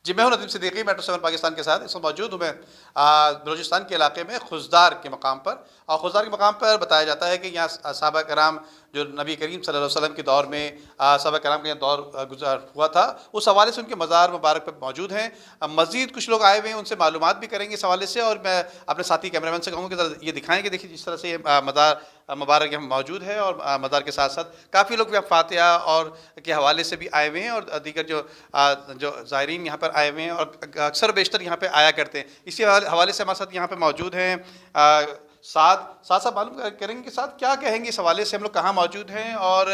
جی میں ہوں ندیم صدیقی میٹرو 7 پاکستان کے ساتھ اس وقت موجود ہوں میں بلوچستان کے علاقے میں خزدار کے مقام پر، اور خزدار کے مقام پر بتایا جاتا ہے کہ یہاں صحابہ کرام جو نبی کریم صلی اللہ علیہ وسلم کے دور میں صحابہ کرام کا دور گزار ہوا تھا، اس حوالے سے ان کے مزار مبارک پر موجود ہیں۔ مزید کچھ لوگ آئے ہوئے ہیں، ان سے معلومات بھی کریں گے اس حوالے سے، اور میں اپنے ساتھی کیمرہ مین سے کہوں کہ یہ دکھائیں کہ دیکھیے جس طرح سے یہ مزار مبارک یہاں موجود ہے، اور مزار کے ساتھ ساتھ کافی لوگ یہاں فاتحہ اور کے حوالے سے بھی آئے ہوئے ہیں، اور دیگر جو زائرین یہاں پر آئے ہوئے ہیں اور اکثر بیشتر یہاں پہ آیا کرتے ہیں۔ اسی حوالے سے ہمارے ساتھ یہاں پہ موجود ہیں سعد صاحب، معلوم کریں گے کہ سعد کیا کہیں گے اس حوالے سے، ہم لوگ کہاں موجود ہیں اور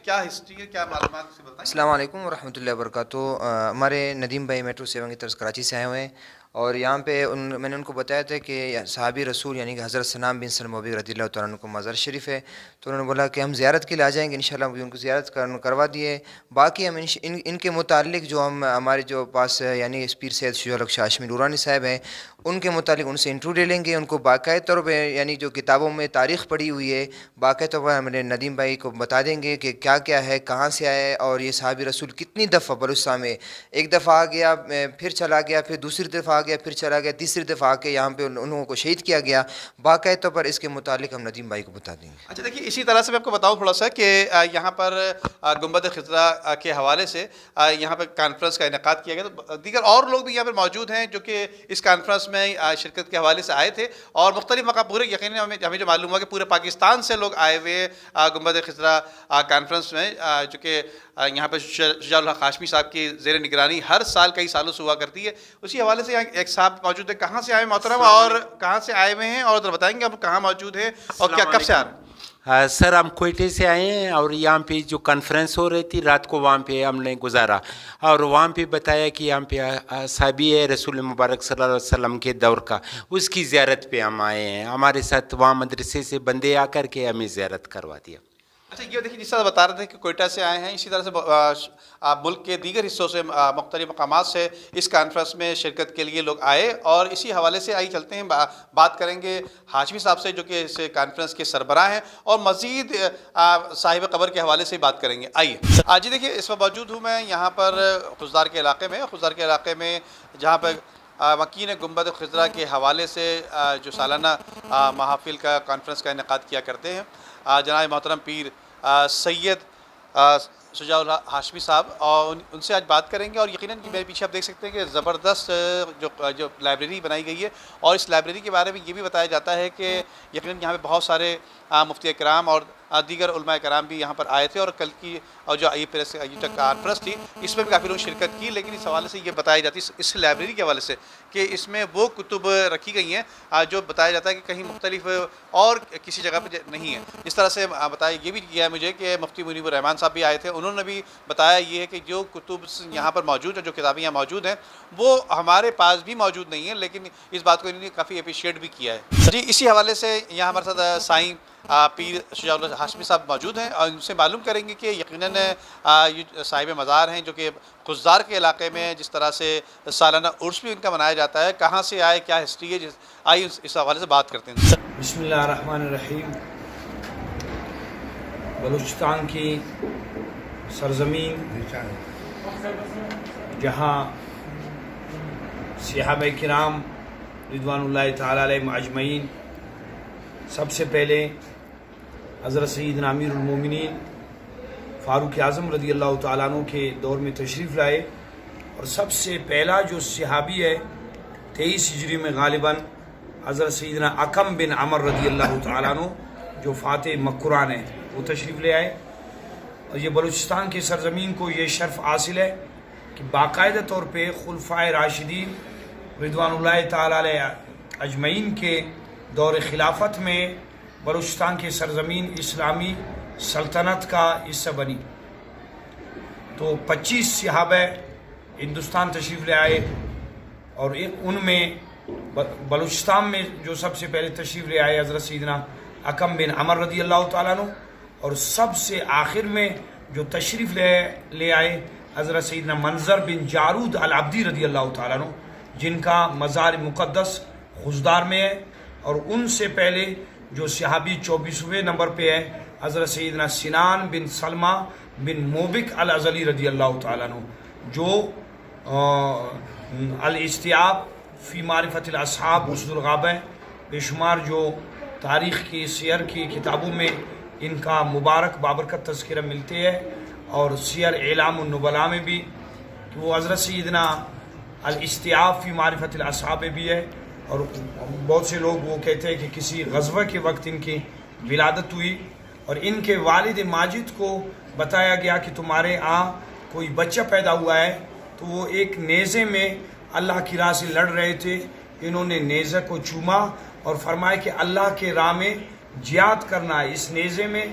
کیا ہسٹری ہے، کیا معلومات سے بتائیں۔ السلام علیکم ورحمۃ اللہ وبرکاتہ۔ ہمارے ندیم بھائی میٹرو 7 کی طرف کراچی سے آئے ہوئے ہیں، اور یہاں پہ میں نے ان کو بتایا تھا کہ صحابی رسول یعنی کہ حضرت سنان بن سلمہ رضی اللہ تعالیٰ عنہ کو مزار شریف ہے، تو انہوں نے بولا کہ ہم زیارت کے لیے آ جائیں گے انشاءاللہ، ان کو زیارت کروا دیے۔ باقی ہم ان کے متعلق جو ہمارے جو پاس یعنی پیر سید شجاع الحق شاہ ہاشمی نورانی صاحب ہیں، ان کے متعلق ان سے انٹرویو لے لیں گے، ان کو باقاعدہ طور پہ یعنی جو کتابوں میں تاریخ پڑھی ہوئی ہے باقاعدہ طور پر ہمارے ندیم بھائی کو بتا دیں گے کہ کیا کیا ہے، کہاں سے آئے، اور یہ صحابی رسول کتنی دفعہ بلوچستان میں، ایک دفعہ آ گیا پھر چلا گیا، پھر دوسری دفعہ آ گیا پھر چلا گیا، تیسری دفعہ آ کے یہاں پہ ان لوگوں کو شہید کیا گیا، باقاعدہ طور پر اس کے متعلق ہم ندیم بھائی کو بتا دیں گے۔ اچھا دیکھیے، اسی طرح سے میں آپ کو بتاؤں تھوڑا سا کہ یہاں پر گنبد خضرا کے حوالے سے یہاں پر کانفرنس کا انعقاد کیا گیا، تو دیگر اور لوگ بھی یہاں پر موجود ہیں جو کہ اس کانفرنس میں شرکت کے حوالے سے آئے تھے، اور مختلف مقام پورے یقیناً ہمیں جو معلوم ہوا کہ پورے پاکستان سے لوگ آئے ہوئے گنبد خضرا کانفرنس میں، جو کہ یہاں پہ شجاع الحق ہاشمی صاحب کی زیر نگرانی ہر سال کئی سالوں سے ہوا کرتی ہے۔ اسی حوالے سے یہاں ایک صاحب موجود ہے، کہاں سے آئے محترم اور کہاں سے آئے ہوئے ہیں، اور ادھر بتائیں گے آپ کہاں موجود ہیں اور کیا کب سے آ رہے ہیں؟ سر ہم کوئٹے سے آئے ہیں، اور یہاں پہ جو کانفرنس ہو رہی تھی رات کو وہاں پہ ہم نے گزارا، اور وہاں پہ بتایا کہ یہاں پہ صحابی ہے رسول مبارک صلی اللہ علیہ وسلم کے دور کا، اس کی زیارت پہ ہم آئے ہیں، ہمارے ساتھ وہاں مدرسے سے بندے آ کر کے ہمیں زیارت کروا دیا۔ اچھا یہ دیکھیے جس طرح بتا رہے تھے کہ کوئٹہ سے آئے ہیں، اسی طرح سے ملک کے دیگر حصوں سے مختلف مقامات سے اس کانفرنس میں شرکت کے لیے لوگ آئے، اور اسی حوالے سے آئی چلتے ہیں بات کریں گے ہاشمی صاحب سے جو کہ اس کانفرنس کے سربراہ ہیں، اور مزید صاحب قبر کے حوالے سے بات کریں گے۔ آئیے جی دیکھیے، اس وقت موجود ہوں میں یہاں پر خزدار کے علاقے میں جہاں پر مکین گنبد خضرا کے حوالے سے جو سالانہ محافل کا کانفرنس کا انعقاد کیا کرتے ہیں، جناب محترم پیر سید شجاع الحق ہاشمی صاحب، اور ان سے آج بات کریں گے۔ اور یقیناً کہ میرے پیچھے آپ دیکھ سکتے ہیں کہ زبردست جو لائبریری بنائی گئی ہے، اور اس لائبریری کے بارے میں یہ بھی بتایا جاتا ہے کہ یقیناً یہاں پہ بہت سارے مفتی کرام اور دیگر علماء کرام بھی یہاں پر آئے تھے، اور کل کی اور جو کانفرنس تھی اس میں بھی کافی لوگوں نے شرکت کی، لیکن اس حوالے سے یہ بتائی جاتی ہے اس لائبریری کے حوالے سے کہ اس میں وہ کتب رکھی گئی ہیں جو بتایا جاتا ہے کہ کہیں مختلف اور کسی جگہ پہ نہیں ہے۔ اس طرح سے بتایا یہ بھی کیا ہے مجھے کہ مفتی منیب الرحمان صاحب بھی آئے تھے، انہوں نے بھی بتایا یہ ہے کہ جو کتب یہاں پر موجود ہیں، جو کتابیں یہاں موجود ہیں، وہ ہمارے پاس بھی موجود نہیں ہیں، لیکن اس بات کو انہوں نے کافی اپریشیٹ بھی کیا ہے۔ جی اسی حوالے سے یہاں ہمارے ساتھ سائیں پیر شجاع الحق ہاشمی صاحب موجود ہیں، اور ان سے معلوم کریں گے کہ یقیناً یہ صاحب مزار ہیں جو کہ خزدار کے علاقے میں جس طرح سے سالانہ عرس بھی ان کا منایا جاتا ہے، کہاں سے آئے، کیا ہسٹری ہے، آئیے اس حوالے سے بات کرتے ہیں۔ بسم اللہ الرحمن الرحیم۔ بلوچستان کی سرزمین جہاں صحابہ کرام رضوان اللہ تعالیٰ علیہم اجمعین سب سے پہلے حضرت سیدنا امیر المومنین فاروق اعظم رضی اللہ تعالیٰ عنہ کے دور میں تشریف لائے، اور سب سے پہلا جو صحابی ہے 23 ہجری میں غالباً حضرت سیدنا اکم بن عمر رضی اللہ تعالیٰ عنہ جو فاتح مکران ہیں وہ تشریف لے آئے، اور یہ بلوچستان کی سرزمین کو یہ شرف حاصل ہے کہ باقاعدہ طور پہ خلفائے راشدین رضوان اللہ تعالیٰ علیہ اجمعین کے دور خلافت میں بلوچستان کی سرزمین اسلامی سلطنت کا حصہ بنی، تو 25 صحابہ ہندوستان تشریف لے آئے، اور ان میں بلوچستان میں جو سب سے پہلے تشریف لے آئے حضرت سیدنا اکم بن عمر رضی اللہ تعالیٰ عنہ، اور سب سے آخر میں جو تشریف لے آئے حضرت سیدنا منظر بن جارود العبدی رضی اللہ تعالیٰ عنہ، جن کا مزار مقدس خزدار میں ہے، اور ان سے پہلے جو صحابی 24ویں نمبر پہ ہے حضرت سیدنا سنان بن سلمہ بن موبک الازلی رضی اللہ تعالیٰ عنہ، جو الاستیاب فی معرفت الاصحاب مسد الغابہ، بے شمار جو تاریخ کی سیر کی کتابوں میں ان کا مبارک بابرکت تذکرہ ملتے ہے، اور سیر اعلام النبلاء میں بھی کہ وہ حضرت سیدنا الاستیاب فی معرفت الاصحاب بھی ہے. اور بہت سے لوگ وہ کہتے ہیں کہ کسی غزوہ کے وقت ان کی ولادت ہوئی، اور ان کے والد ماجد کو بتایا گیا کہ تمہارے ہاں کوئی بچہ پیدا ہوا ہے، تو وہ ایک نیزے میں اللہ کی راہ سے لڑ رہے تھے. انہوں نے نیزے کو چوما اور فرمایا کہ اللہ کے راہ میں جہاد کرنا ہے، اس نیزے میں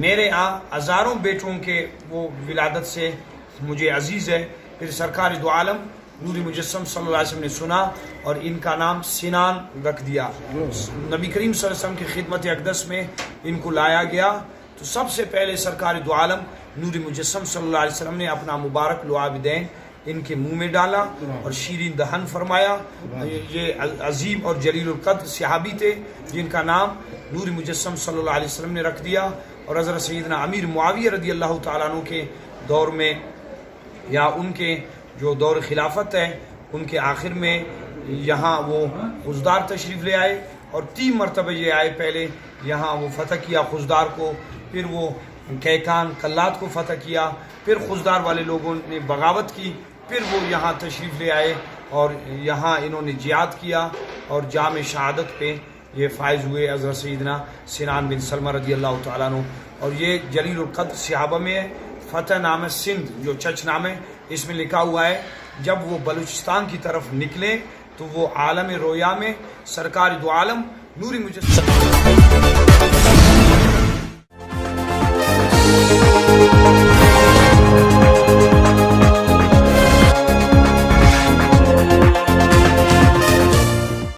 میرے ہاں ہزاروں بیٹوں کے وہ ولادت سے مجھے عزیز ہے. پھر سرکار دو عالم نور مجسم صلی اللہ علیہ وسلم نے سنا اور ان کا نام سنان رکھ دیا. نبی کریم صلی اللہ علیہ وسلم کی خدمت اقدس میں ان کو لایا گیا تو سب سے پہلے سرکار دو عالم نور مجسم صلی اللہ علیہ وسلم نے اپنا مبارک لعاب دین ان کے منہ میں ڈالا اور شیرین دہن فرمایا. یہ عظیم اور جلیل القدر صحابی تھے جن کا نام نور مجسم صلی اللہ علیہ وسلم نے رکھ دیا. اور حضرت سیدنا امیر معاویہ رضی اللہ تعالیٰ عنہ کے دور میں یا ان کے جو دور خلافت ہے ان کے آخر میں یہاں وہ خزدار تشریف لے آئے اور 3 مرتبہ یہ آئے. پہلے یہاں وہ فتح کیا خزدار کو، پھر وہ کیکان کلات کو فتح کیا، پھر خزدار والے لوگوں نے بغاوت کی، پھر وہ یہاں تشریف لے آئے اور یہاں انہوں نے جہاد کیا اور جام شہادت پہ یہ فائز ہوئے حضرت سیدنا سنان بن سلمہ رضی اللہ تعالیٰ عنہ. اور یہ جلیل القدر صحابہ میں ہے. فتح نامہ سندھ جو چچ نام ہے اس میں لکھا ہوا ہے جب وہ بلوچستان کی طرف نکلے تو وہ عالم رویا میں سرکار دو عالم نور مجسم